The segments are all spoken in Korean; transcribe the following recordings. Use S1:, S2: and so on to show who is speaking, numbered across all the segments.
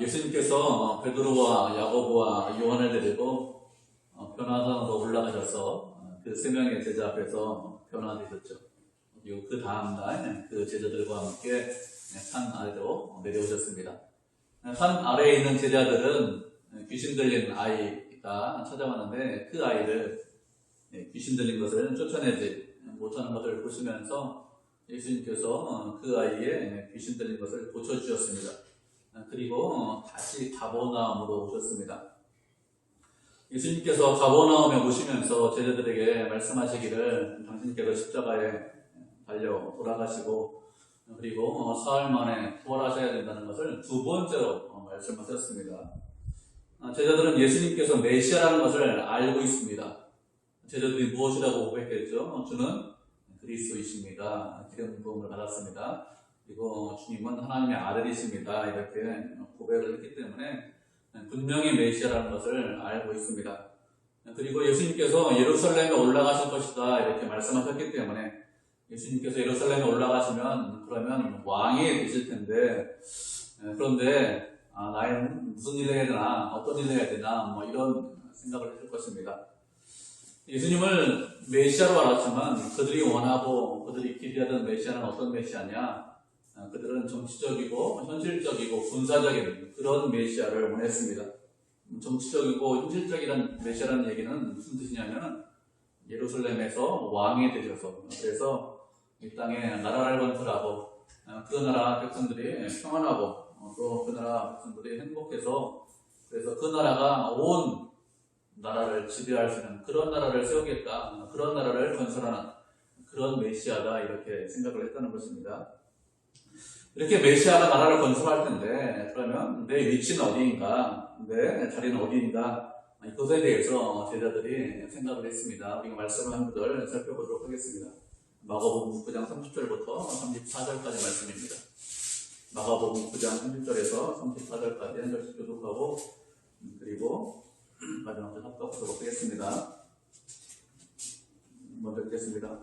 S1: 예수님께서 베드로와 야고보와 요한을 데리고 변화산으로 올라가셔서 그 세 명의 제자 앞에서 변화되셨죠. 그리고 그 다음날 그 제자들과 함께 산 아래로 내려오셨습니다. 산 아래에 있는 제자들은 귀신 들린 아이가 찾아왔는데 그 아이를 귀신 들린 것을 쫓아내지 못하는 것을 보시면서 예수님께서 그 아이의 귀신 들린 것을 고쳐주셨습니다. 그리고 다시 가버나움으로 오셨습니다. 예수님께서 가버나움에 오시면서 제자들에게 말씀하시기를 당신께서 십자가에 달려 돌아가시고 그리고 사흘 만에 부활하셔야 된다는 것을 두 번째로 말씀하셨습니다. 제자들은 예수님께서 메시아라는 것을 알고 있습니다. 제자들이 무엇이라고 고백했죠? 주는 그리스도이십니다. 기름 부음을 받았습니다. 그리고 주님은 하나님의 아들이십니다. 이렇게 고백을 했기 때문에 분명히 메시아라는 것을 알고 있습니다. 그리고 예수님께서 예루살렘에 올라가실 것이다 이렇게 말씀하셨기 때문에 예수님께서 예루살렘에 올라가시면 그러면 왕이 되실 텐데 그런데 나는 무슨 일을 해야 되나 어떤 일을 해야 되나 이런 생각을 했을 것입니다. 예수님을 메시아로 알았지만 그들이 원하고 그들이 기대하던 메시아는 어떤 메시아냐? 그들은 정치적이고 현실적이고 군사적인 그런 메시아를 원했습니다. 정치적이고 현실적이란 메시아라는 얘기는 무슨 뜻이냐면 예루살렘에서 왕이 되셔서 그래서 이 땅에 나라를 건설하고 그 나라 백성들이 평안하고 또 그 나라 백성들이 행복해서 그래서 그 나라가 온 나라를 지배할 수 있는 그런 나라를 세우겠다. 그런 나라를 건설하는 그런 메시아다 이렇게 생각을 했다는 것입니다. 이렇게 메시아가 나라를 건설할 텐데 그러면 내 위치는 어디인가? 내 자리는 어디인가? 이것에 대해서 제자들이 생각을 했습니다. 우리가 말씀한 것을 살펴보도록 하겠습니다. 마가복음 9장 30절부터 34절까지 말씀입니다. 마가복음 9장 30절에서 34절까지 한 절씩 교독하고 그리고 마지막으로 합독하도록 하겠습니다. 먼저 읽겠습니다.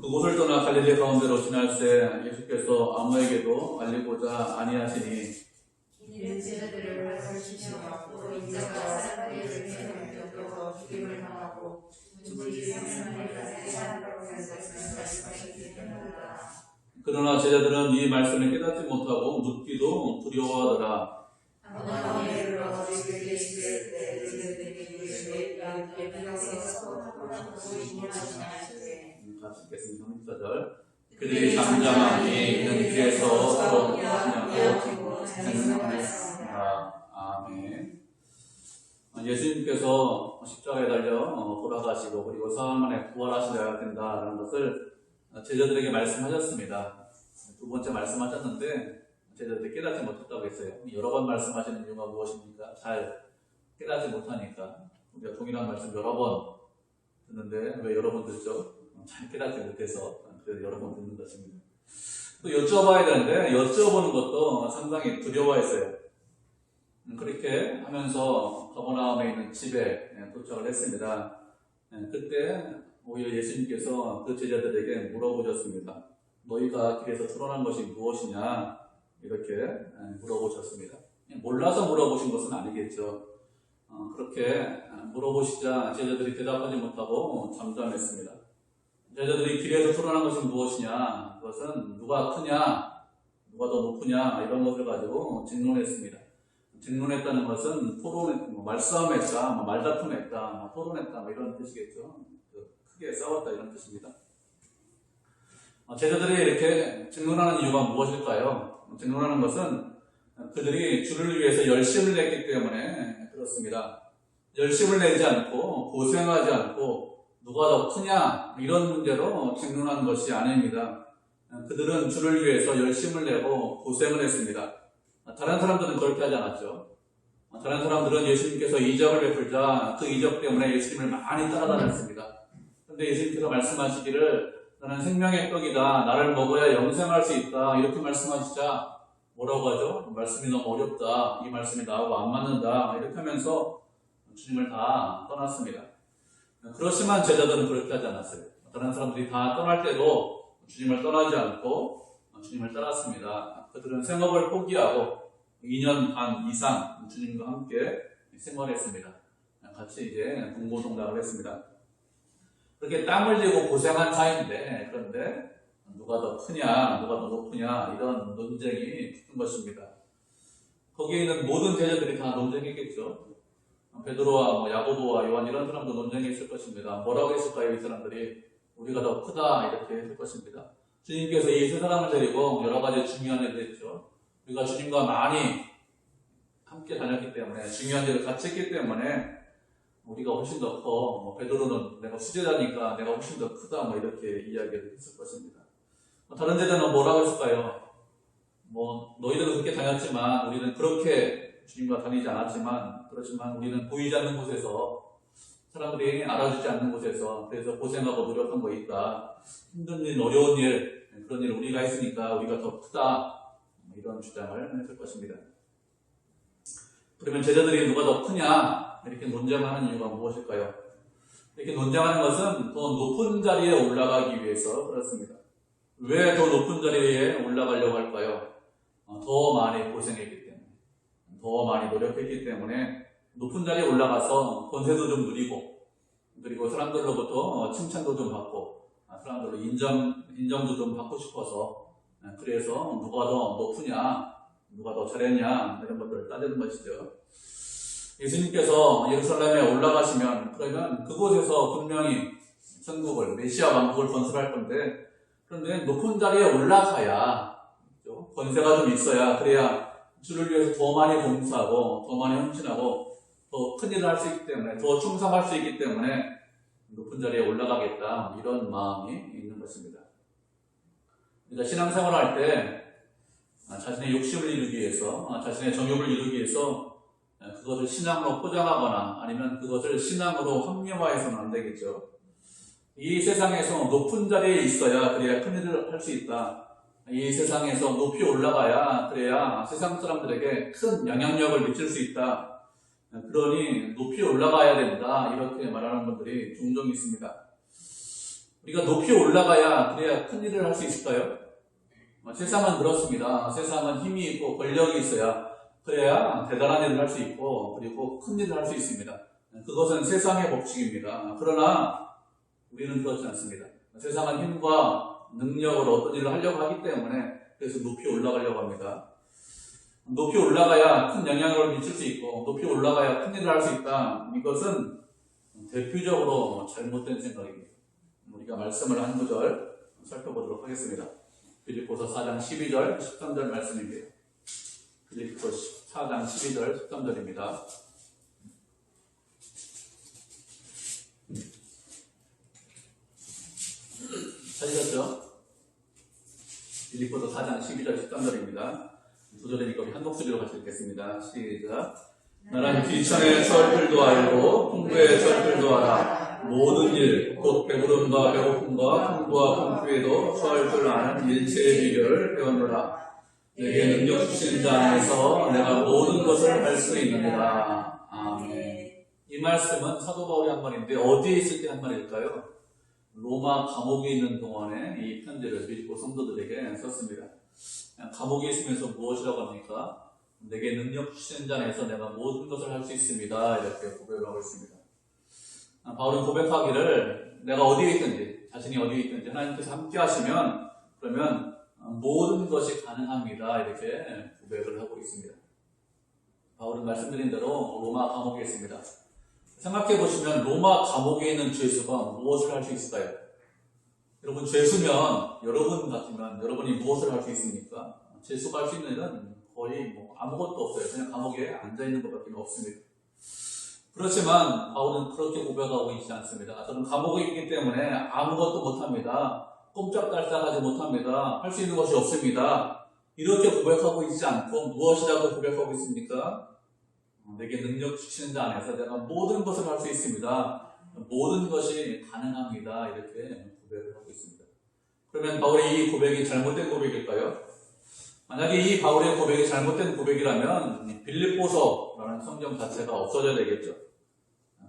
S1: 그곳을 떠나 갈릴리 가운데로 지날새 예수께서 아무에게도 알리고자 아니하시니
S2: 이는 제자들을 가르치시고 인자가 사람들을 대적으로 죽임을 당하고 죽을 생사를 세상으로 말씀하셨기 때문이다.
S1: 그러나 제자들은 이 말씀을 깨닫지 못하고 묻기도 두려워하더라. 같이 읽겠습니다. 34절. 그들이 잠잠하니 이는 길에서 서로 그냥 생각하였습니다. 아멘. 예수님께서 십자가에 달려 돌아가시고 그리고 사흘 만에 부활하셔야 된다는 것을 제자들에게 말씀하셨습니다. 두 번째 말씀하셨는데 제자들이 깨닫지 못했다고 했어요. 여러 번 말씀하시는 이유가 무엇입니까? 잘 깨닫지 못하니까. 우리가 동일한 말씀 여러 번 듣는데 왜 여러 번 듣죠? 잘 깨닫지 못해서 그래서 여러 번 듣는 것입니다. 또 여쭤봐야 되는데 여쭤보는 것도 상당히 두려워했어요. 그렇게 하면서 가버나움에 있는 집에 도착을 했습니다. 그때 오히려 예수님께서 그 제자들에게 물어보셨습니다. 너희가 길에서 드러난 것이 무엇이냐? 이렇게 물어보셨습니다. 몰라서 물어보신 것은 아니겠죠. 그렇게 물어보시자 제자들이 대답하지 못하고 잠잠했습니다. 제자들이 길에서 드러난 것이 무엇이냐? 그것은 누가 크냐? 누가 더 높으냐? 이런 것을 가지고 질문했습니다. 질문했다는 것은 말싸움했다, 말다툼했다, 토론했다 이런 뜻이겠죠. 크게 싸웠다 이런 뜻입니다. 제자들이 이렇게 질문하는 이유가 무엇일까요? 질문하는 것은 그들이 주를 위해서 열심을 냈기 때문에 그렇습니다. 열심을 내지 않고 고생하지 않고 누가 더 크냐 이런 문제로 질문하는 것이 아닙니다. 그들은 주를 위해서 열심을 내고 고생을 했습니다. 다른 사람들은 그렇게 하지 않았죠. 다른 사람들은 예수님께서 이적을 베풀자 그 이적 때문에 예수님을 많이 따라다녔습니다. 그런데 예수님께서 말씀하시기를 나는 생명의 떡이다. 나를 먹어야 영생할 수 있다. 이렇게 말씀하시자 뭐라고 하죠? 말씀이 너무 어렵다. 이 말씀이 나하고 안 맞는다. 이렇게 하면서 주님을 다 떠났습니다. 그렇지만 제자들은 그렇게 하지 않았어요. 다른 사람들이 다 떠날 때도 주님을 떠나지 않고 주님을 따랐습니다. 그들은 생업을 포기하고 2년 반 이상 주님과 함께 생활했습니다. 같이 이제 동고동락을 했습니다. 그렇게 땀을 들이고 고생한 사이인데, 그런데 누가 더 크냐, 누가 더 높으냐, 이런 논쟁이 붙은 것입니다. 거기에 있는 모든 제자들이 다 논쟁했겠죠. 베드로와 야고보와 요한 이런 사람도 논쟁했을 것입니다. 뭐라고 했을까요? 이 사람들이 우리가 더 크다 이렇게 했을 것입니다. 주님께서 이 세 사람을 데리고 여러 가지 중요한 일을 했죠. 우리가 주님과 많이 함께 다녔기 때문에, 중요한 일을 같이 했기 때문에 우리가 훨씬 더 커. 베드로는 내가 수제자니까 내가 훨씬 더 크다. 이렇게 이야기를 했을 것입니다. 다른 제자는 뭐라고 했을까요? 너희들은 그렇게 다녔지만 우리는 그렇게 주님과 다니지 않았지만, 그렇지만 우리는 보이지 않는 곳에서, 사람들이 알아주지 않는 곳에서, 그래서 고생하고 노력한 거 있다. 힘든 일, 어려운 일, 그런 일 우리가 했으니까 우리가 더 크다. 이런 주장을 했을 것입니다. 그러면 제자들이 누가 더 크냐? 이렇게 논쟁하는 이유가 무엇일까요? 이렇게 논쟁하는 것은 더 높은 자리에 올라가기 위해서 그렇습니다. 왜 더 높은 자리에 올라가려고 할까요? 더 많이 고생했기 때문에, 더 많이 노력했기 때문에 높은 자리에 올라가서 권세도 좀 누리고, 그리고 사람들로부터 칭찬도 좀 받고, 사람들로 인정도 좀 받고 싶어서, 그래서 누가 더 높으냐, 누가 더 잘했냐, 이런 것들을 따지는 것이죠. 예수님께서 예루살렘에 올라가시면, 그러면 그곳에서 분명히 천국을, 메시아 왕국을 건설할 건데, 그런데 높은 자리에 올라가야, 권세가 좀 있어야, 그래야 주를 위해서 더 많이 봉사하고, 더 많이 헌신하고, 더 큰 일을 할 수 있기 때문에, 더 충성할 수 있기 때문에 높은 자리에 올라가겠다, 이런 마음이 있는 것입니다. 그러니까 신앙생활을 할 때 자신의 욕심을 이루기 위해서, 자신의 정욕을 이루기 위해서 그것을 신앙으로 포장하거나 아니면 그것을 신앙으로 합리화해서는 안 되겠죠. 이 세상에서 높은 자리에 있어야 그래야 큰 일을 할 수 있다. 이 세상에서 높이 올라가야 그래야 세상 사람들에게 큰 영향력을 미칠 수 있다. 그러니 높이 올라가야 된다. 이렇게 말하는 분들이 종종 있습니다. 우리가 높이 올라가야 그래야 큰 일을 할 수 있을까요? 세상은 그렇습니다. 세상은 힘이 있고 권력이 있어야 그래야 대단한 일을 할 수 있고 그리고 큰 일을 할 수 있습니다. 그것은 세상의 법칙입니다. 그러나 우리는 그렇지 않습니다. 세상은 힘과 능력으로 어떤 일을 하려고 하기 때문에 그래서 높이 올라가려고 합니다. 높이 올라가야 큰 영향력을 미칠 수 있고 높이 올라가야 큰 일을 할 수 있다. 이것은 대표적으로 잘못된 생각입니다. 우리가 말씀을 한 구절 살펴보도록 하겠습니다. 빌립보서 4장 12절 13절 말씀입니다. 빌립보서 4장 12절 13절입니다. 찾으셨죠? 빌립보서 4장 12절 13절입니다. 두 절이니까 우리 한 목소리로 같이 읽겠습니다. 시작. 나는 귀천의 철들도 알고 풍부의 철들도 알아. 모든 일, 곧 배부름과 배고픔과 풍부와 풍부에도 처할 줄 아는 일체의 비결을 배웠노라. 내게 능력 주신 자 안에서 내가 모든 것을 할 수 있느니라. 아멘. 이 말씀은 사도 바울이 한 말인데 어디에 있을 때 한 말일까요? 로마 감옥에 있는 동안에 이 편지를 빌립보 성도들에게 썼습니다. 감옥에 있으면서 무엇이라고 합니까? 내게 능력 주신 자 안에서 내가 모든 것을 할 수 있습니다. 이렇게 고백을 하고 있습니다. 바울은 고백하기를 내가 어디에 있든지, 자신이 어디에 있든지 하나님께서 함께 하시면 그러면 모든 것이 가능합니다. 이렇게 고백을 하고 있습니다. 바울은 말씀드린 대로 로마 감옥에 있습니다. 생각해 보시면 로마 감옥에 있는 죄수가 무엇을 할 수 있을까요? 여러분, 죄수면 여러분 같으면 여러분이 무엇을 할 수 있습니까? 죄수가 할 수 있는 일은 거의 아무것도 없어요. 그냥 감옥에 앉아있는 것밖에 없습니다. 그렇지만 바울은 그렇게 고백하고 있지 않습니다. 저는 감옥에 있기 때문에 아무것도 못합니다. 꼼짝달싹하지 못합니다. 할 수 있는 것이 없습니다. 이렇게 고백하고 있지 않고 무엇이라고 고백하고 있습니까? 내게 능력 주시는 자 안에서 내가 모든 것을 할 수 있습니다. 모든 것이 가능합니다. 이렇게 고백을 하고 있습니다. 그러면 바울의 이 고백이 잘못된 고백일까요? 만약에 이 바울의 고백이 잘못된 고백이라면 빌립보서라는 성경 자체가 없어져야 되겠죠.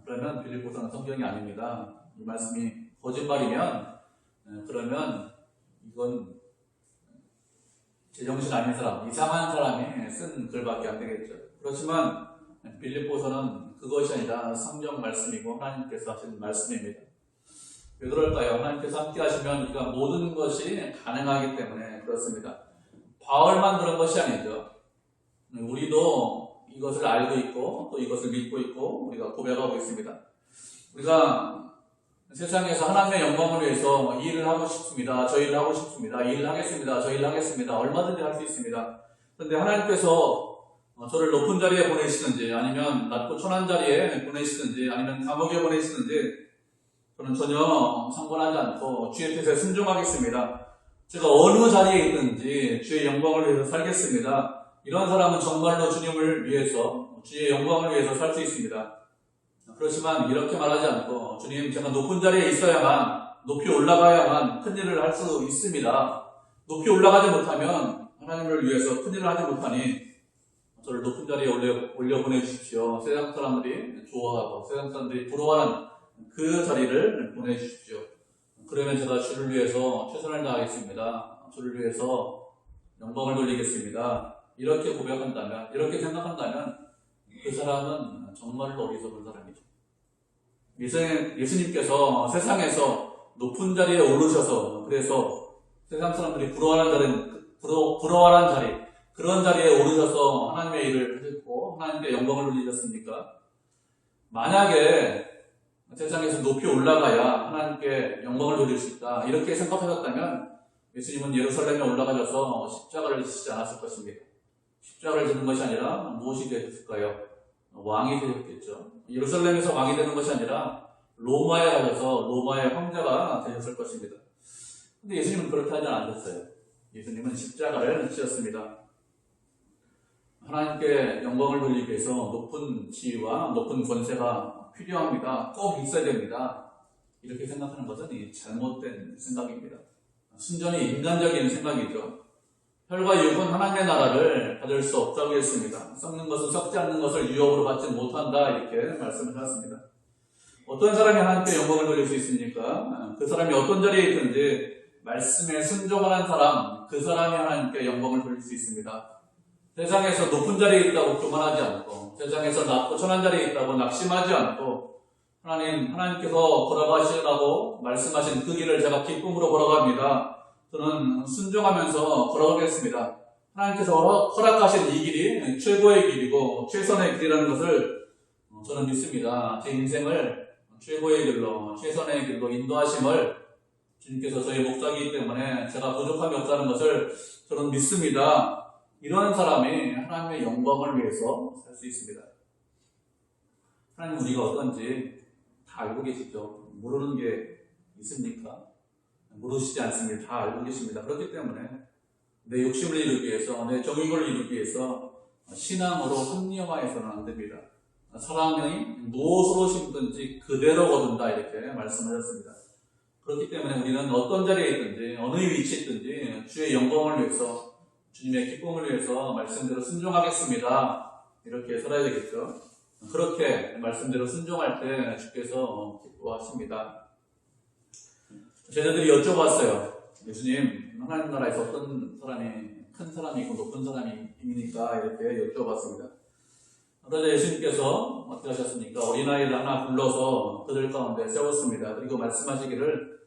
S1: 그러면 빌립보서는 성경이 아닙니다. 이 말씀이 거짓말이면 그러면 이건 제정신 아닌 사람, 이상한 사람이 쓴 글밖에 안 되겠죠. 그렇지만 빌립보서는 그것이 아니라 성경 말씀이고 하나님께서 하신 말씀입니다. 왜 그럴까요? 하나님께서 함께 하시면 우리가 모든 것이 가능하기 때문에 그렇습니다. 바울만 그런 것이 아니죠. 우리도 이것을 알고 있고 또 이것을 믿고 있고 우리가 고백하고 있습니다. 우리가 세상에서 하나님의 영광을 위해서 이 일을 하고 싶습니다. 저 일을 하고 싶습니다. 이 일을 하겠습니다. 저 일을 하겠습니다. 얼마든지 할 수 있습니다. 그런데 하나님께서 저를 높은 자리에 보내시든지 아니면 낮고 천한 자리에 보내시든지 아니면 감옥에 보내시든지 저는 전혀 상관하지 않고 주의 뜻에 순종하겠습니다. 제가 어느 자리에 있든지 주의 영광을 위해서 살겠습니다. 이런 사람은 정말로 주님을 위해서 주의 영광을 위해서 살 수 있습니다. 그렇지만 이렇게 말하지 않고 주님 제가 높은 자리에 있어야만 높이 올라가야만 큰 일을 할 수 있습니다. 높이 올라가지 못하면 하나님을 위해서 큰 일을 하지 못하니 저를 높은 자리에 올려 보내주십시오. 세상 사람들이 좋아하고 세상 사람들이 부러워하는 그 자리를 보내주십시오. 그러면 제가 주를 위해서 최선을 다하겠습니다. 주를 위해서 영광을 돌리겠습니다. 이렇게 고백한다면, 이렇게 생각한다면 그 사람은 정말로 어리석은 사람이죠. 예수님께서 세상에서 높은 자리에 오르셔서 그래서 세상 사람들이 부러워하는 자리, 그런 자리에 오르셔서 하나님의 일을 하셨고 하나님께 영광을 돌리셨습니까? 만약에 세상에서 높이 올라가야 하나님께 영광을 돌릴 수 있다 이렇게 생각하셨다면 예수님은 예루살렘에 올라가셔서 십자가를 지시지 않았을 것입니다. 십자가를 지는 것이 아니라 무엇이 되셨을까요? 왕이 되셨겠죠. 예루살렘에서 왕이 되는 것이 아니라 로마에 가셔서 로마의 황제가 되셨을 것입니다. 근데 예수님은 그렇게 하지 않으셨어요. 예수님은 십자가를 지셨습니다. 하나님께 영광을 돌리기 위해서 높은 지위와 높은 권세가 필요합니다. 꼭 있어야 됩니다. 이렇게 생각하는 것은 잘못된 생각입니다. 순전히 인간적인 생각이죠. 혈과 육은 하나님의 나라를 받을 수 없다고 했습니다. 썩는 것은 썩지 않는 것을 유업으로 받지 못한다 이렇게 말씀을 하셨습니다. 어떤 사람이 하나님께 영광을 돌릴 수 있습니까? 그 사람이 어떤 자리에 있든지 말씀에 순종하는 사람, 그 사람이 하나님께 영광을 돌릴 수 있습니다. 세상에서 높은 자리에 있다고 교만하지 않고 세상에서 낮고 천한 자리에 있다고 낙심하지 않고 하나님께서 걸어가시라고 말씀하신 그 길을 제가 기쁨으로 걸어갑니다. 저는 순종하면서 걸어가겠습니다. 하나님께서 허락하신 이 길이 최고의 길이고 최선의 길이라는 것을 저는 믿습니다. 제 인생을 최고의 길로 최선의 길로 인도하심을 주님께서 저의 목자이기 때문에 제가 부족함이 없다는 것을 저는 믿습니다. 이런 사람이 하나님의 영광을 위해서 살 수 있습니다. 하나님 우리가 어떤지 다 알고 계시죠? 모르는 게 있습니까? 모르시지 않습니다. 다 알고 계십니다. 그렇기 때문에 내 욕심을 이루기 위해서 내 정의를 이루기 위해서 신앙으로 합리화해서는 안 됩니다. 사랑이 무엇으로 심든지 그대로 거둔다 이렇게 말씀하셨습니다. 그렇기 때문에 우리는 어떤 자리에 있든지 어느 위치에 있든지 주의 영광을 위해서 주님의 기쁨을 위해서 말씀대로 순종하겠습니다. 이렇게 살아야 되겠죠. 그렇게 말씀대로 순종할 때 주께서 기뻐하십니다. 제자들이 여쭤봤어요. 예수님, 하나님 나라에서 어떤 사람이 큰 사람이 있고 높은 사람이 있습니까? 이렇게 여쭤봤습니다. 그러자 예수님께서 어떻게 하셨습니까? 어린아이를 하나 불러서 그들 가운데 세웠습니다. 그리고 말씀하시기를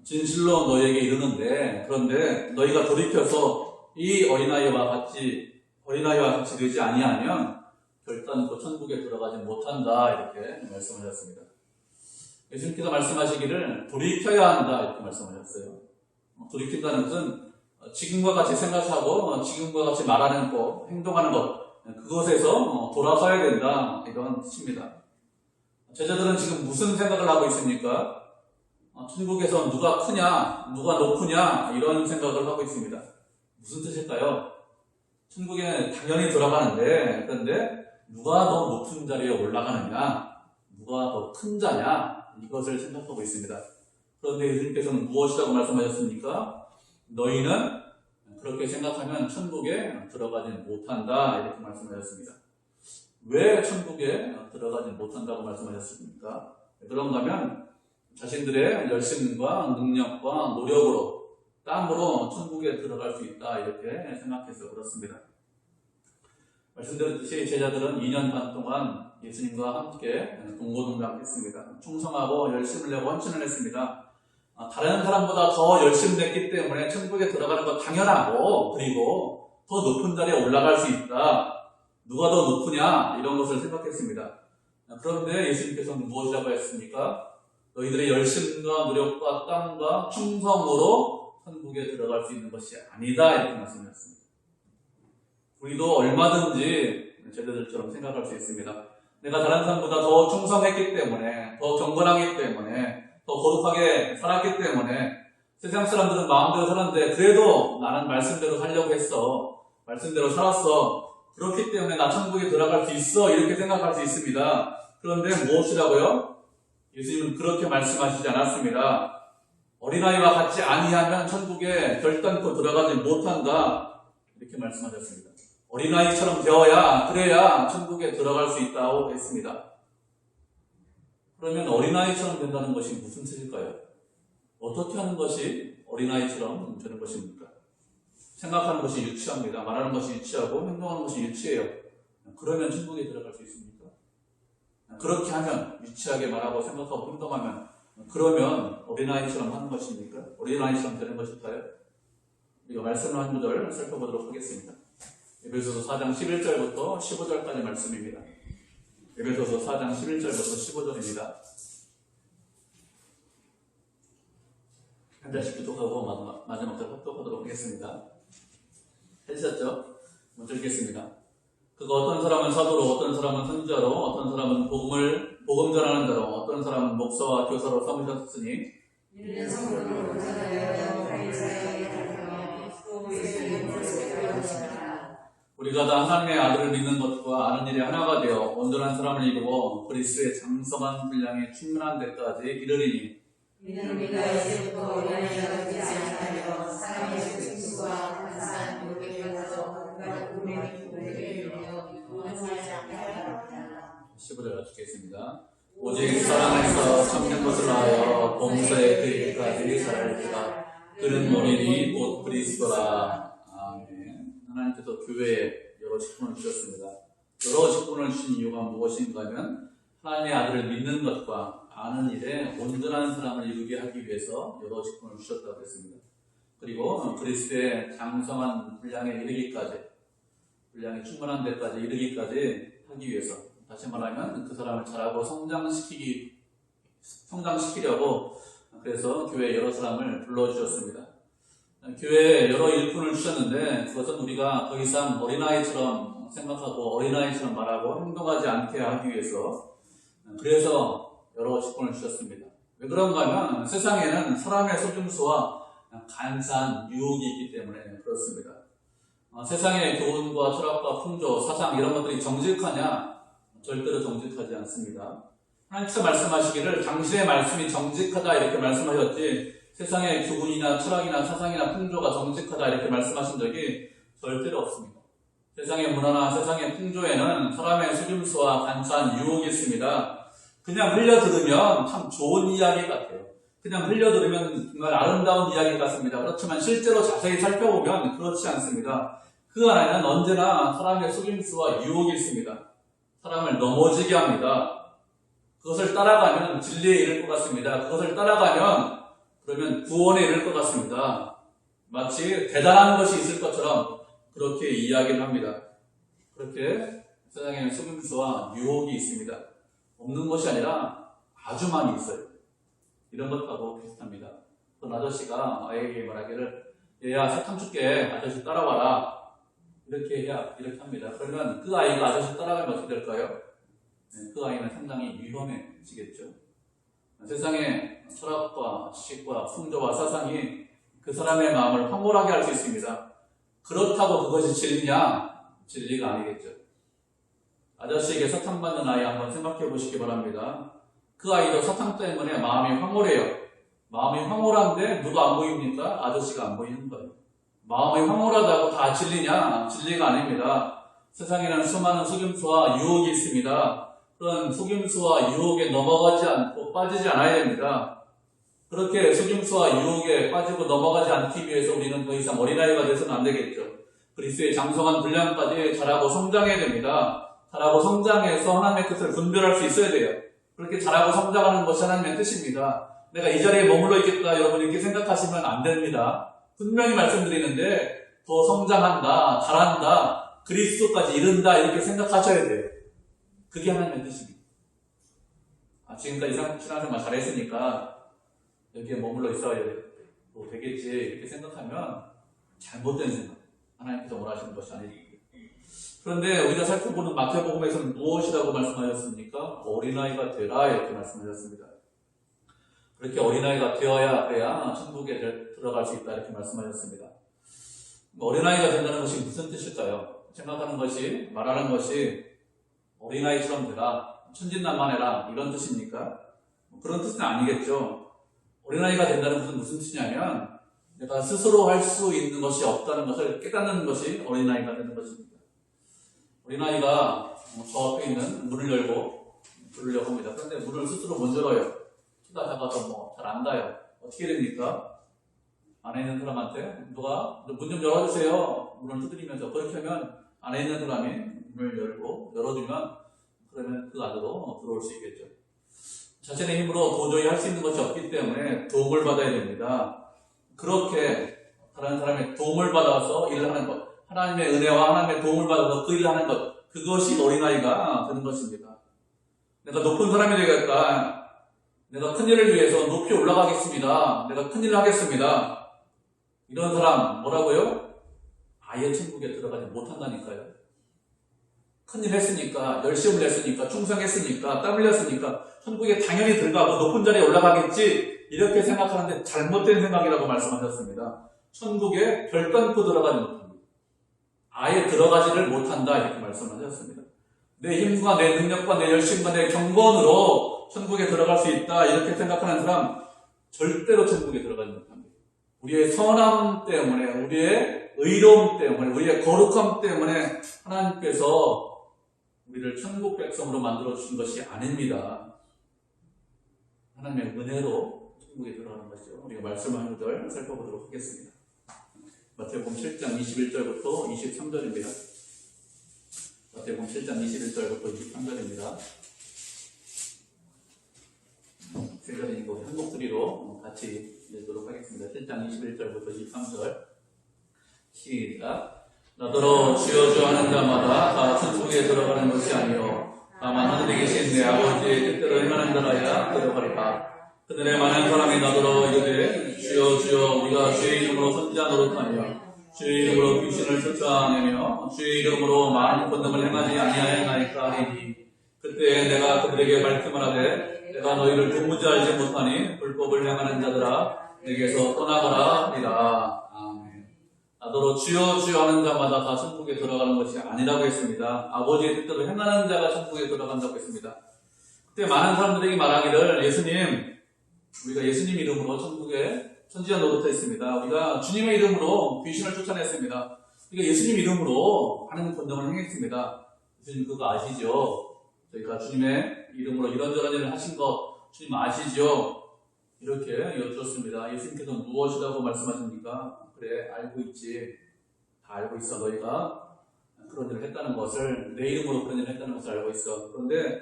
S1: 진실로 너희에게 이르는데 그런데 너희가 돌이켜서 이 어린아이와 같이 되지 아니하면 결단코 천국에 들어가지 못한다 이렇게 말씀하셨습니다. 예수님께서 말씀하시기를 돌이켜야 한다 이렇게 말씀하셨어요. 돌이킨다는 것은 지금과 같이 생각하고 지금과 같이 말하는 것, 행동하는 것 그것에서 돌아서야 된다 이런 뜻입니다. 제자들은 지금 무슨 생각을 하고 있습니까? 천국에서 누가 크냐, 누가 높으냐 이런 생각을 하고 있습니다. 무슨 뜻일까요? 천국에 당연히 들어가는데 그런데 누가 더 높은 자리에 올라가느냐, 누가 더 큰 자냐 이것을 생각하고 있습니다. 그런데 예수님께서는 무엇이라고 말씀하셨습니까? 너희는 그렇게 생각하면 천국에 들어가지 못한다 이렇게 말씀하셨습니다. 왜 천국에 들어가지 못한다고 말씀하셨습니까? 그런가 하면 자신들의 열심과 능력과 노력으로 땀으로 천국에 들어갈 수 있다 이렇게 생각해서 그렇습니다. 말씀드렸듯이 제자들은 2년 반 동안 예수님과 함께 동고동락했습니다. 충성하고 열심을 내고 헌신을 했습니다. 다른 사람보다 더 열심히 냈기 때문에 천국에 들어가는 건 당연하고, 그리고 더 높은 자리에 올라갈 수 있다. 누가 더 높으냐 이런 것을 생각했습니다. 그런데 예수님께서는 무엇이라고 했습니까? 너희들의 열심과 노력과 땀과 충성으로 천국에 들어갈 수 있는 것이 아니다 이렇게 말씀하셨습니다. 우리도 얼마든지 제자들처럼 생각할 수 있습니다. 내가 다른 사람보다 더 충성했기 때문에, 더 경건하기 때문에, 더 거룩하게 살았기 때문에 세상 사람들은 마음대로 살았는데 그래도 나는 말씀대로 살려고 했어. 말씀대로 살았어. 그렇기 때문에 나 천국에 들어갈 수 있어. 이렇게 생각할 수 있습니다. 그런데 무엇이라고요? 예수님은 그렇게 말씀하시지 않았습니다. 어린아이와 같이 아니하면 천국에 결단코 들어가지 못한다. 이렇게 말씀하셨습니다. 어린아이처럼 되어야, 그래야 천국에 들어갈 수 있다고 했습니다. 그러면 어린아이처럼 된다는 것이 무슨 뜻일까요? 어떻게 하는 것이 어린아이처럼 되는 것입니까? 생각하는 것이 유치합니다. 말하는 것이 유치하고 행동하는 것이 유치해요. 그러면 천국에 들어갈 수 있습니까? 그렇게 하면, 유치하게 말하고 생각하고 행동하면, 그러면 어린아이처럼 하는 것입니까? 어린아이처럼 되는 것일까요? 우리가 말씀을 한 구절 살펴보도록 하겠습니다. 에베소서 4장 11절부터 15절까지 말씀입니다. 에베소서 4장 11절부터 15절입니다. 한 달씩 기도하고 마지막으로 합독하도록 하겠습니다. 해주셨죠? 먼저 읽겠습니다. 그가 어떤 사람은 사도로, 어떤 사람은 선지자로, 어떤 사람은 복음 전하는 자로, 어떤 사람은 목사와 교사로 삼으셨으니
S2: 이는 성도로 온전하여 가이사야에 달려 또 예수의 무엇을 배웠습니다.
S1: 우리가 다 하나님의 아들을 믿는 것과 아는 일이 하나가 되어 온전한 사람을 이루고 그리스도의 장성한 분량에 충분한 데까지 이르리니
S2: 이는 우리가 이제부터 어린아이가 되지 않으려 사람의 수수와 간사한 욕에 빠져 온갖 우매의 교회를 이루며 구원하지 않게 하리라.
S1: 15절 갖추겠습니다. 오직 사랑에서 참는 것을 하여 봉사의 그 일까지 자랄지라. 그는 어린이 곧 그리스도라. 아멘. 하나님께서 교회에 여러 직분을 주셨습니다. 여러 직분을 주신 이유가 무엇인가 하면 하나님의 아들을 믿는 것과 아는 일에 온전한 사람을 이루게 하기 위해서 여러 직분을 주셨다고 했습니다. 그리고 그리스도의 장성한 분량에 이르기까지, 분량이 충분한 데까지 이르기까지 하기 위해서, 다시 말하면 그 사람을 자라고 성장시키려고 그래서 교회에 여러 사람을 불러주셨습니다. 교회에 여러 일꾼을 주셨는데 그것은 우리가 더 이상 어린아이처럼 생각하고 어린아이처럼 말하고 행동하지 않게 하기 위해서, 그래서 여러 직분을 주셨습니다. 왜 그런가 하면 세상에는 사람의 속임수와 간사한 유혹이 있기 때문에 그렇습니다. 세상의 교훈과 철학과 풍조, 사상 이런 것들이 정직하냐? 절대로 정직하지 않습니다. 하나님께서 말씀하시기를 당신의 말씀이 정직하다 이렇게 말씀하셨지 세상의 교훈이나 철학이나 사상이나 풍조가 정직하다 이렇게 말씀하신 적이 절대로 없습니다. 세상의 문화나 세상의 풍조에는 사람의 속임수와 간사한 유혹이 있습니다. 그냥 흘려들으면 참 좋은 이야기 같아요. 그냥 흘려들으면 정말 아름다운 이야기 같습니다. 그렇지만 실제로 자세히 살펴보면 그렇지 않습니다. 그 안에는 언제나 사람의 속임수와 유혹이 있습니다. 사람을 넘어지게 합니다. 그것을 따라가면 진리에 이를 것 같습니다. 그것을 따라가면 그러면 구원에 이를 것 같습니다. 마치 대단한 것이 있을 것처럼 그렇게 이야기를 합니다. 그렇게 세상에는 속임수와 유혹이 있습니다. 없는 것이 아니라 아주 많이 있어요. 이런 것하고 비슷합니다. 어떤 아저씨가 아이에게 말하기를 얘야 사탕 줄게 아저씨 따라와라 이렇게 합니다. 그러면 그 아이가 아저씨 따라가면 어떻게 될까요? 그 아이는 상당히 위험해지겠죠. 세상의 철학과 지식과 풍조와 사상이 그 사람의 마음을 황홀하게 할 수 있습니다. 그렇다고 그것이 진리냐? 진리가 아니겠죠. 아저씨에게 사탕 받는 아이 한번 생각해 보시기 바랍니다. 그 아이도 사탕 때문에 마음이 황홀해요. 마음이 황홀한데 누가 안 보입니까? 아저씨가 안 보이는 거예요. 마음이 황홀하다고 다 진리냐? 진리가 아닙니다. 세상에는 수많은 속임수와 유혹이 있습니다. 그런 속임수와 유혹에 넘어가지 않고 빠지지 않아야 됩니다. 그렇게 속임수와 유혹에 빠지고 넘어가지 않기 위해서 우리는 더 이상 어린아이가 돼서는 안 되겠죠. 그리스도의 장성한 분량까지 자라고 성장해야 됩니다. 자라고 성장해서 하나님의 뜻을 분별할 수 있어야 돼요. 그렇게 자라고 성장하는 것이 하나님의 뜻입니다. 내가 이 자리에 머물러 있겠다 여러분 이렇게 생각하시면 안 됩니다. 분명히 말씀드리는데 더 성장한다, 잘한다, 그리스도까지 이른다 이렇게 생각하셔야 돼요. 그게 하나님의 뜻입니다. 지금까지 신앙생활 잘했으니까 여기에 머물러 있어야 되겠지 이렇게 생각하면 잘못된 생각, 하나님께서 원하시는 것이 아니에요. 그런데 우리가 살펴보는 마태복음에서는 무엇이라고 말씀하셨습니까? 어린아이가 되라 이렇게 말씀하셨습니다. 그렇게 어린아이가 되어야 천국에 들어갈 수 있다 이렇게 말씀하셨습니다. 어린아이가 된다는 것이 무슨 뜻일까요? 생각하는 것이, 말하는 것이 어린아이처럼 되라, 천진난만해라 이런 뜻입니까? 그런 뜻은 아니겠죠. 어린아이가 된다는 것은 무슨 뜻이냐면 내가 스스로 할 수 있는 것이 없다는 것을 깨닫는 것이 어린아이가 되는 것입니다. 어린아이가 저 앞에 있는 문을 열고 부르려고 합니다. 그런데 문을 스스로 못 열어요. 키가 작아서 잘 안 닿아요. 어떻게 됩니까? 안에 있는 사람한테 누가 문 좀 열어주세요. 문을 두드리면서 그렇게 하면 안에 있는 사람이 문을 열고 열어주면 그러면 그 안으로 들어올 수 있겠죠. 자신의 힘으로 도저히 할 수 있는 것이 없기 때문에 도움을 받아야 됩니다. 그렇게 다른 사람의 도움을 받아서 일을 하는 것, 하나님의 은혜와 하나님의 도움을 받아서 그 일을 하는 것, 그것이 어린아이가 되는 것입니다. 내가 높은 사람이 되겠다. 내가 큰일을 위해서 높이 올라가겠습니다. 내가 큰일을 하겠습니다. 이런 사람 뭐라고요? 아예 천국에 들어가지 못한다니까요. 큰일 했으니까, 열심을 했으니까, 충성했으니까, 땀 흘렸으니까 천국에 당연히 들어가고 높은 자리에 올라가겠지 이렇게 생각하는데 잘못된 생각이라고 말씀하셨습니다. 천국에 별단코 들어가지 못합니다. 아예 들어가지를 못한다 이렇게 말씀하셨습니다. 내 힘과 내 능력과 내 열심과 내 경건으로 천국에 들어갈 수 있다 이렇게 생각하는 사람 절대로 천국에 들어가지 못합니다. 우리의 선함 때문에, 우리의 의로움 때문에, 우리의 거룩함 때문에 하나님께서 우리를 천국 백성으로 만들어주신 것이 아닙니다. 하나님의 은혜로 천국에 들어가는 것이죠. 우리가 말씀하는 것을 살펴보도록 하겠습니다. 마태복음 7장 21절부터 23절입니다. 마태복음 7장 21절부터 23절입니다. 세절인 거 한 목소리로 같이 읽도록 하겠습니다. 7장 21절부터 23절 시작. 나더러 주여 주여 하는 자마다 다 천국에 들어가는 것이 아니요 다만 하늘에 계신 내 아버지의 뜻대로 행하는 자라야 들어가리라. 그들의 많은 사람이 나더러 이르되 주여 주여 우리가 주의 이름으로 선지자 노릇하며 주의 이름으로 귀신을 쫓아내며 주의 이름으로 많은 권능을 행하지 아니하였나이까 하니 그때 내가 그들에게 말씀하되 내가 너희를 도무지 알지 못하니 불법을 행하는 자들아 내게서 떠나가라 하리라. 아멘. 나더러 주여 주여 하는 자마다 다 천국에 들어가는 것이 아니라고 했습니다. 아버지의 뜻대로 행하는 자가 천국에 들어간다고 했습니다. 그때 많은 사람들에게 말하기를 우리가 예수님 이름으로 천국에 선지자 노릇했습니다. 우리가 주님의 이름으로 귀신을 쫓아냈습니다. 우리가 예수님 이름으로 하는 권능을 행했습니다. 예수님 그거 아시죠? 저희가 주님의 이름으로 이런저런 일을 하신 것 주님 아시죠? 이렇게 여쭈었습니다. 예수님께서 무엇이라고 말씀하십니까? 그래 알고 있지. 다 알고 있어. 너희가 그런 일을 했다는 것을 내 이름으로 그런 일을 했다는 것을 알고 있어. 그런데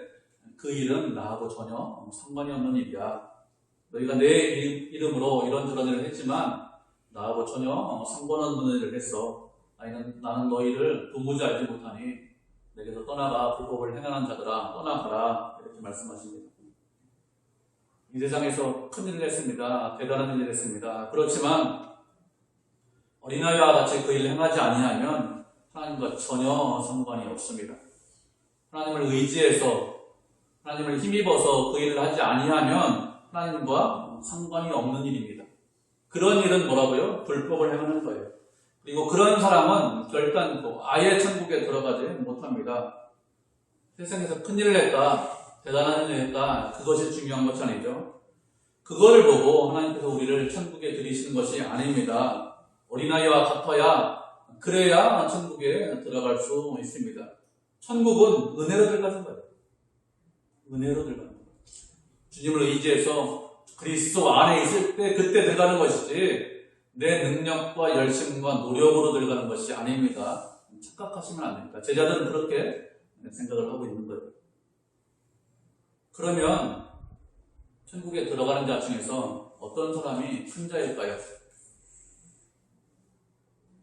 S1: 그 일은 나하고 전혀 상관이 없는 일이야. 너희가 내 이름으로 이런저런 일을 했지만 나하고 전혀 상관없는 일을 했어. 나는 너희를 도무지 알지 못하니 내게서 떠나가 불법을 행하는 자들아 떠나가라 이렇게 말씀하십니다. 이 세상에서 큰 일을 했습니다. 대단한 일을 했습니다. 그렇지만 어린아이와 같이 그 일을 행하지 아니하면 하나님과 전혀 상관이 없습니다. 하나님을 의지해서 하나님을 힘입어서 그 일을 하지 아니하면 하나님과 상관이 없는 일입니다. 그런 일은 뭐라고요? 불법을 행하는 거예요. 그리고 그런 사람은 결단코 아예 천국에 들어가지 못합니다. 세상에서 큰 일을 했다, 대단한 일을 했다, 그것이 중요한 것이 아니죠. 그거를 보고 하나님께서 우리를 천국에 들이시는 것이 아닙니다. 어린아이와 같아야, 그래야 천국에 들어갈 수 있습니다. 천국은 은혜로 들어가는 거예요. 은혜로 들어가는 거예요. 주님을 의지해서 그리스도 안에 있을 때 그때 들어가는 것이지 내 능력과 열심과 노력으로 들어가는 것이 아닙니다. 착각하시면 안 됩니다. 제자들은 그렇게 생각을 하고 있는 거예요. 그러면 천국에 들어가는 자 중에서 어떤 사람이 큰 자일까요?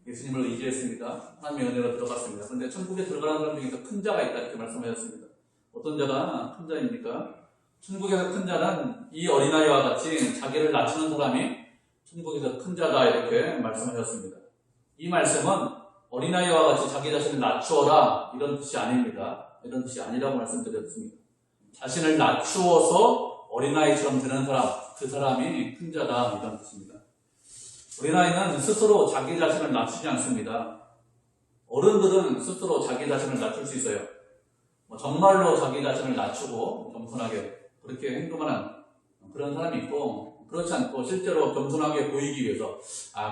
S1: 예수님을 의지했습니다. 하나님의 은혜로 들어갔습니다. 그런데 천국에 들어가는 사람 중에서 큰 자가 있다 이렇게 말씀하셨습니다. 어떤 자가 큰 자입니까? 천국에서 큰 자는 이 어린아이와 같이 자기를 낮추는 사람이 천국에서 큰 자다 이렇게 말씀하셨습니다. 이 말씀은 어린아이와 같이 자기 자신을 낮추어라 이런 뜻이 아닙니다. 이런 뜻이 아니라고 말씀드렸습니다. 자신을 낮추어서 어린아이처럼 되는 사람, 그 사람이 큰 자다 이런 뜻입니다. 어린아이는 스스로 자기 자신을 낮추지 않습니다. 어른들은 스스로 자기 자신을 낮출 수 있어요. 정말로 자기 자신을 낮추고 겸손하게 그렇게 행동하는 그런 사람이 있고, 그렇지 않고 실제로 겸손하게 보이기 위해서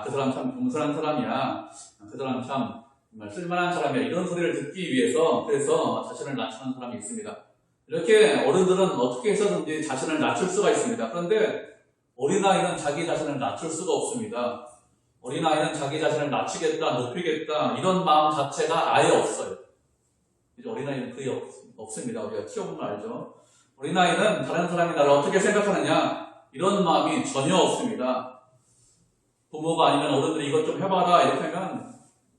S1: 그 사람 참 겸손한 사람이야, 그 사람 참 정말 쓸만한 사람이야 이런 소리를 듣기 위해서 그래서 자신을 낮추는 사람이 있습니다. 이렇게 어른들은 어떻게 해서든지 자신을 낮출 수가 있습니다. 그런데 어린아이는 자기 자신을 낮출 수가 없습니다. 어린아이는 자기 자신을 낮추겠다, 높이겠다 이런 마음 자체가 아예 없어요. 이제 어린아이는 거의 없습니다. 우리가 키워보면 알죠. 어린아이는 다른 사람이 나를 어떻게 생각하느냐 이런 마음이 전혀 없습니다. 부모가 아니면 어른들이 이것 좀 해봐라 이렇게 하면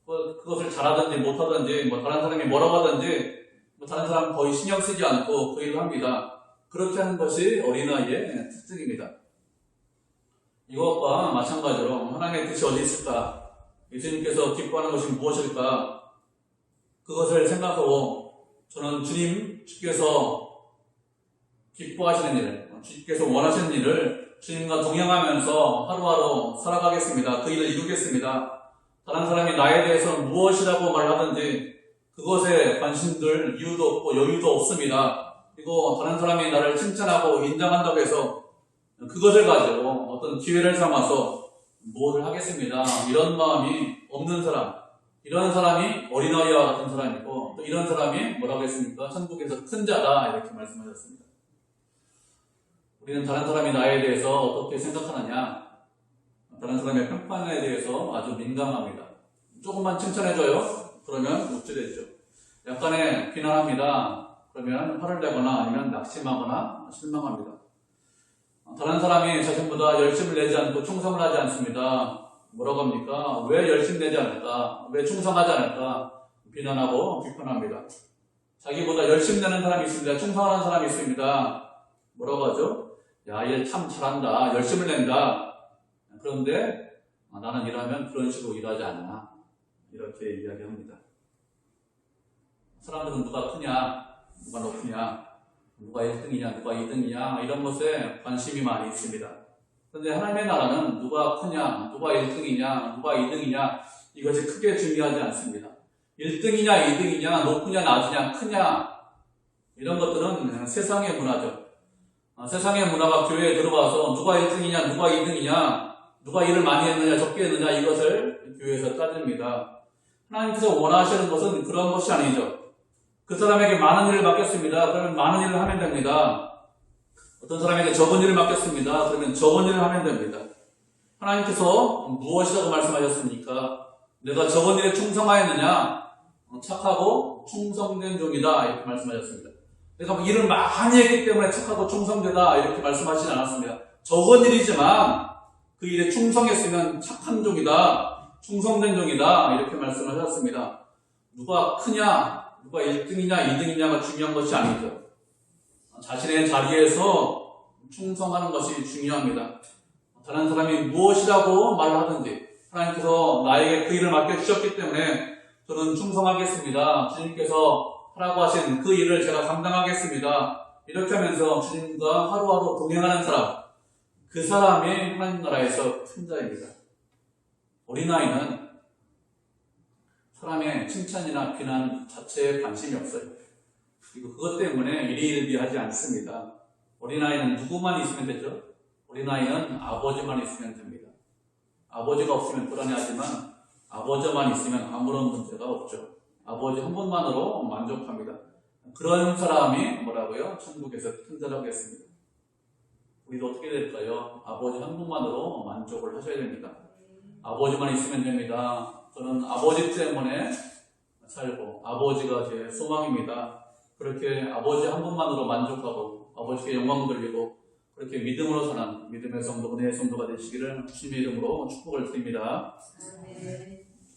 S1: 그것을 잘하든지 못하든지 다른 사람이 뭐라고 하든지 다른 사람은 거의 신경 쓰지 않고 그 일을 합니다. 그렇게 하는 것이 어린아이의 특징입니다. 이것과 마찬가지로 하나님의 뜻이 어디 있을까? 예수님께서 기뻐하는 것이 무엇일까? 그것을 생각하고 저는 주께서 기뻐하시는 일, 주께서 원하시는 일을 주님과 동행하면서 하루하루 살아가겠습니다. 그 일을 이루겠습니다. 다른 사람이 나에 대해서 무엇이라고 말하든지 그것에 관심들 이유도 없고 여유도 없습니다. 그리고 다른 사람이 나를 칭찬하고 인정한다고 해서 그것을 가지고 어떤 기회를 삼아서 무엇을 하겠습니다. 이런 마음이 없는 사람, 이런 사람이 어린아이와 같은 사람이고 또 이런 사람이 뭐라고 했습니까? 천국에서 큰 자다 이렇게 말씀하셨습니다. 우리는 다른 사람이 나에 대해서 어떻게 생각하느냐, 다른 사람의 평판에 대해서 아주 민감합니다. 조금만 칭찬해줘요? 그러면 묵직해지죠. 약간의 비난합니다. 그러면 화를 내거나 아니면 낙심하거나 실망합니다. 다른 사람이 자신보다 열심을 내지 않고 충성을 하지 않습니다. 뭐라고 합니까? 왜 열심히 내지 않을까? 왜 충성하지 않을까? 비난하고 비판합니다. 자기보다 열심히 내는 사람이 있습니다. 충성하는 사람이 있습니다. 뭐라고 하죠? 야, 일 참 잘한다. 열심을 낸다. 그런데 나는 일하면 그런 식으로 일하지 않나. 이렇게 이야기합니다. 사람들은 누가 크냐, 누가 높으냐, 누가 1등이냐, 누가 2등이냐 이런 것에 관심이 많이 있습니다. 그런데 하나님의 나라는 누가 크냐, 누가 1등이냐, 누가 2등이냐 이것이 크게 중요하지 않습니다. 1등이냐, 2등이냐, 높으냐, 낮으냐, 크냐 이런 것들은 세상의 문화죠. 세상의 문화가 교회에 들어와서 누가 1등이냐, 누가 2등이냐, 누가 일을 많이 했느냐, 적게 했느냐 이것을 교회에서 따집니다. 하나님께서 원하시는 것은 그런 것이 아니죠. 그 사람에게 많은 일을 맡겼습니다. 그러면 많은 일을 하면 됩니다. 어떤 사람에게 적은 일을 맡겼습니다. 그러면 적은 일을 하면 됩니다. 하나님께서 무엇이라고 말씀하셨습니까? 내가 적은 일에 충성하였느냐? 착하고 충성된 종이다 이렇게 말씀하셨습니다. 내가 일을 많이 했기 때문에 착하고 충성되다 이렇게 말씀하시지 않았습니다. 적은 일이지만 그 일에 충성했으면 착한 종이다, 충성된 종이다 이렇게 말씀하셨습니다. 누가 크냐, 누가 1등이냐, 2등이냐가 중요한 것이 아니죠. 자신의 자리에서 충성하는 것이 중요합니다. 다른 사람이 무엇이라고 말하든지 하나님께서 나에게 그 일을 맡겨주셨기 때문에 저는 충성하겠습니다. 주님께서 하라고 하신 그 일을 제가 감당하겠습니다. 이렇게 하면서 주님과 하루하루 동행하는 사람, 그 사람이 하나님 나라에서 큰 자입니다. 어린아이는 사람의 칭찬이나 비난 자체에 관심이 없어요. 그리고 그것 때문에 일희일비하지 않습니다. 어린아이는 누구만 있으면 되죠? 어린아이는 아버지만 있으면 됩니다. 아버지가 없으면 불안해하지만 아버지만 있으면 아무런 문제가 없죠. 아버지 한 분만으로 만족합니다. 그런 사람이 뭐라고요? 천국에서 큰 자라고 했습니다. 우리도 어떻게 될까요? 아버지 한 분만으로 만족을 하셔야 됩니다. 아버지만 있으면 됩니다. 저는 아버지 때문에 살고 아버지가 제 소망입니다. 그렇게 아버지 한 분만으로 만족하고 아버지께 영광 돌리고 그렇게 믿음으로 사는 믿음의 성도, 은혜의 성도가 되시기를 주님의 이름으로 축복을 드립니다.
S2: 아멘.